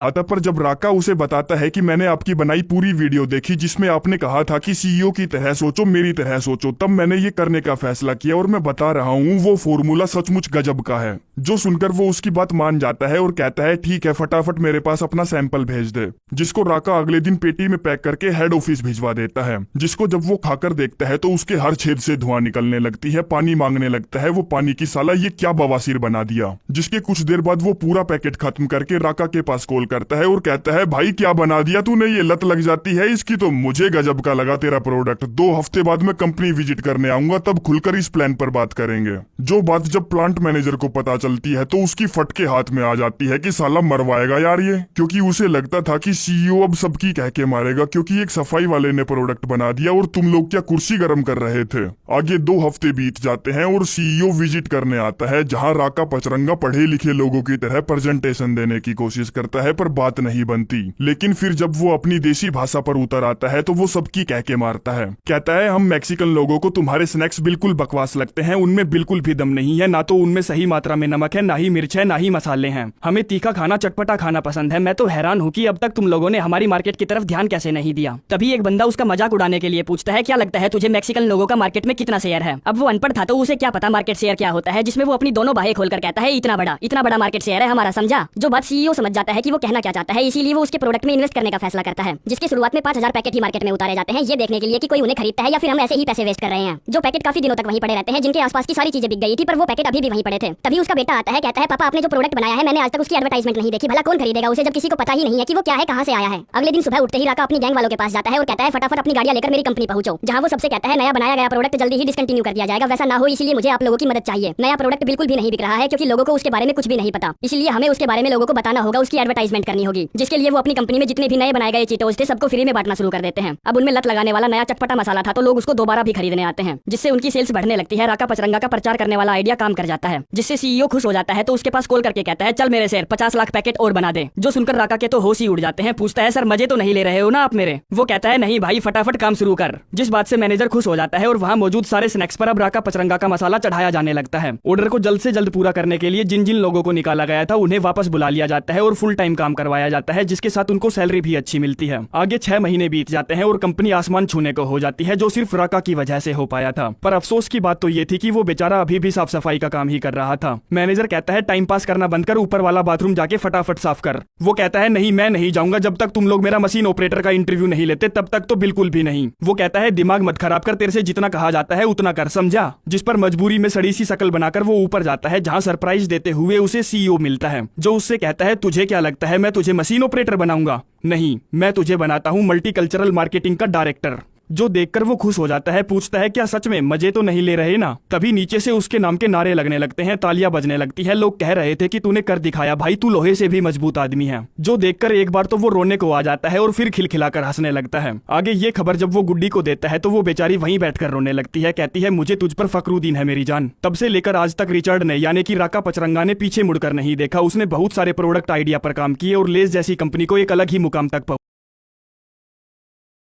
आता पर जब राका उसे बताता है कि मैंने आपकी बनाई पूरी वीडियो देखी जिसमें आपने कहा था कि सीईओ की तरह सोचो, मेरी तरह सोचो, तब मैंने ये करने का फैसला किया और मैं बता रहा हूँ वो फॉर्मूला सचमुच गजब का है। जो सुनकर वो उसकी बात मान जाता है और कहता है ठीक है, फटाफट मेरे पास अपना सैंपल भेज दे, जिसको राका अगले दिन पेटी में पैक करके हेड ऑफिस भिजवा देता है। जिसको जब वो खाकर देखता है तो उसके हर छेद से धुआं निकलने लगती है, पानी मांगने लगता है। वो पानी की साला ये क्या बवासीर बना दिया। जिसके कुछ देर बाद वो पूरा पैकेट खत्म करके राका के पास कॉल करता है और कहता है भाई क्या बना दिया तूने, ये लत लग जाती है इसकी तो। मुझे गजब का लगा तेरा प्रोडक्ट। 2 हफ्ते बाद मैं कंपनी विजिट करने आऊंगा, तब खुलकर इस प्लान पर बात करेंगे। जो बात जब प्लांट मैनेजर को पता चलती है तो उसकी फटके हाथ में आ जाती है कि साला मरवाएगा यार ये, क्योंकि उसे लगता था कि सीईओ अब सबकी कह के मारेगा क्योंकि एक सफाई वाले ने प्रोडक्ट बना दिया और तुम लोग क्या कुर्सी गर्म कर रहे थे। आगे 2 हफ्ते बीत जाते हैं और सीईओ विजिट करने आता है, जहां राका पचरंगा पढ़े लिखे लोगों की तरह प्रेजेंटेशन देने की कोशिश करता है पर बात नहीं बनती। लेकिन फिर जब वो अपनी देसी भाषा पर उतर आता है तो वो सबकी कह के मारता है। कहता है हम मैक्सिकन लोगों को तुम्हारे स्नैक्स बिल्कुल बकवास लगते हैं, उनमें बिल्कुल भी दम नहीं है, ना तो उनमें सही मात्रा में नमक है, ना ही मिर्च है, ना ही मसाले हैं। हमें तीखा खाना, चटपटा खाना पसंद है। मैं तो हैरान हूँ कि अब तक तुम लोगों ने हमारी मार्केट की तरफ ध्यान कैसे नहीं दिया। तभी एक बंदा उसका मजाक उड़ाने के लिए पूछता है क्या लगता है तुझे मैक्सिकन लोगों का मार्केट में कितना शेयर है। अब वो अनपढ़ था तो उसे क्या पता मार्केट शेयर क्या होता है, जिसमें वो अपनी दोनों बाहें खोलकर कहता है इतना बड़ा मार्केट शेयर है हमारा, समझा। जो बात सीईओ समझ जाता है कि वो कहना क्या चाहता है, इसीलिए वो उसके प्रोडक्ट में इन्वेस्ट करने का फैसला करता है, जिसके शुरुआत में 5000 पैकेट ही मार्केट में उतारे जाते हैं, ये देखने के लिए कि कोई उन्हें खरीदता है या फिर हम ऐसे ही पैसे वेस्ट कर रहे हैं। जो पैकेट काफी दिनों तक वहीं पड़े रहते हैं, जिनके आसपास की सारी चीजें बिक गई थी पर वो पैकेट अभी भी वहीं पड़े थे। तभी उसका बेटा आता है, कहता है पापा आपने जो प्रोडक्ट बनाया है मैंने आज तक उसकी एडवर्टाइजमेंट नहीं देखी, भला कौन खरीदेगा उसे जब किसी को पता ही नहीं है कि वो क्या है, कहां से आया है। अगले दिन सुबह उठते ही राका अपनी गैंग वालों के पास जाता है और कहता है फटाफट अपनी गाड़ियां लेकर मेरी कंपनी पहुंचो, जहां वो सबसे कहता है नया बनाया गया प्रोडक्ट जल्दी ही डिसकंटिन्यू कर दिया जाएगा, वैसा ना हो इसलिए मुझे आप लोगों की मदद चाहिए। नया प्रोडक्ट बिल्कुल भी नहीं बिक रहा है क्योंकि लोगों को उसके बारे में कुछ भी नहीं पता, इसलिए हमें उसके बारे में लोगों को बताना होगा, उसकी एडवर्टाइजमेंट करनी होगी, जिसके लिए वो अपनी कंपनी में जितने भी नए बनाए गए चीटोस थे सबको फ्री में बांटना शुरू कर देते हैं। अब उनमें लत लगाने वाला नया चटपटा मसाला था तो लोग उसको दोबारा भी खरीदने आते हैं, जिससे उनकी सेल्स बढ़ने लगती है। राका पचरंगा का प्रचार करने वाला आइडिया काम कर जाता है, जिससे सीईओ खुश हो जाता है तो उसके पास कॉल करके कहता है चल मेरे शेर 50 लाख पैकेट और बना दे। जो सुनकर राका के तो होश ही उड़ जाते हैं। पूछता है सर मजे तो नहीं ले रहे हो ना आप मेरे। वो कहता है नहीं भाई फटाफट काम शुरू कर। जिस बात से मैनेजर खुश हो जाता है और वहाँ मौजूद सारे स्नैक्स पर अब राका पचरंगा का मसाला चढ़ाया जाने लगता है। ऑर्डर को जल्द से जल्द पूरा करने के लिए जिन जिन लोगों को निकाला गया था उन्हें वापस बुला लिया जाता है और फुल टाइम काम करवाया जाता है, जिसके साथ उनको सैलरी भी अच्छी मिलती है। आगे 6 महीने बीत जाते हैं और कंपनी आसमान छूने को हो जाती है, जो सिर्फ राका की वजह से हो पाया था। पर अफसोस की बात तो ये थी कि वो बेचारा अभी भी साफ सफाई का काम ही कर रहा था। मैनेजर कहता है टाइम पास करना बंद कर, ऊपर वाला बाथरूम जाके फटाफट साफ कर। वो कहता है नहीं मैं नहीं जाऊंगा, जब तक तुम लोग मेरा मशीन ऑपरेटर का इंटरव्यू नहीं लेते तब तक तो बिल्कुल भी नहीं। वो कहता है दिमाग मत खराब कर, तेरे से जितना कहा जाता है उतना कर, समझा। जिस पर मजबूरी में सड़ी सी शकल बनाकर वो ऊपर जाता है, जहाँ सरप्राइज देते हुए उसे सीईओ मिलता है, जो उससे कहता है तुझे क्या लगता है मैं तुझे मशीन ऑपरेटर बनाऊंगा? नहीं, मैं तुझे बनाता हूँ मल्टीकल्चरल मार्केटिंग का डायरेक्टर। जो देखकर वो खुश हो जाता है, पूछता है क्या सच में मजे तो नहीं ले रहे ना? तभी नीचे से उसके नाम के नारे लगने लगते हैं, तालियां बजने लगती है। लोग कह रहे थे कि तूने कर दिखाया भाई, तू लोहे से भी मजबूत आदमी है। जो देखकर एक बार तो वो रोने को आ जाता है और फिर खिलखिलाकर हंसने लगता है। आगे ये खबर जब वो गुड्डी को देता है तो वो बेचारी वहीं बैठकर रोने लगती है, कहती है मुझे तुझ पर फखरुद्दीन है मेरी जान। तब से लेकर आज तक रिचर्ड ने यानी कि राका पचरंगा ने पीछे मुड़कर नहीं देखा। उसने बहुत सारे प्रोडक्ट आइडिया पर काम किए और लेस जैसी कंपनी को एक अलग ही मुकाम तक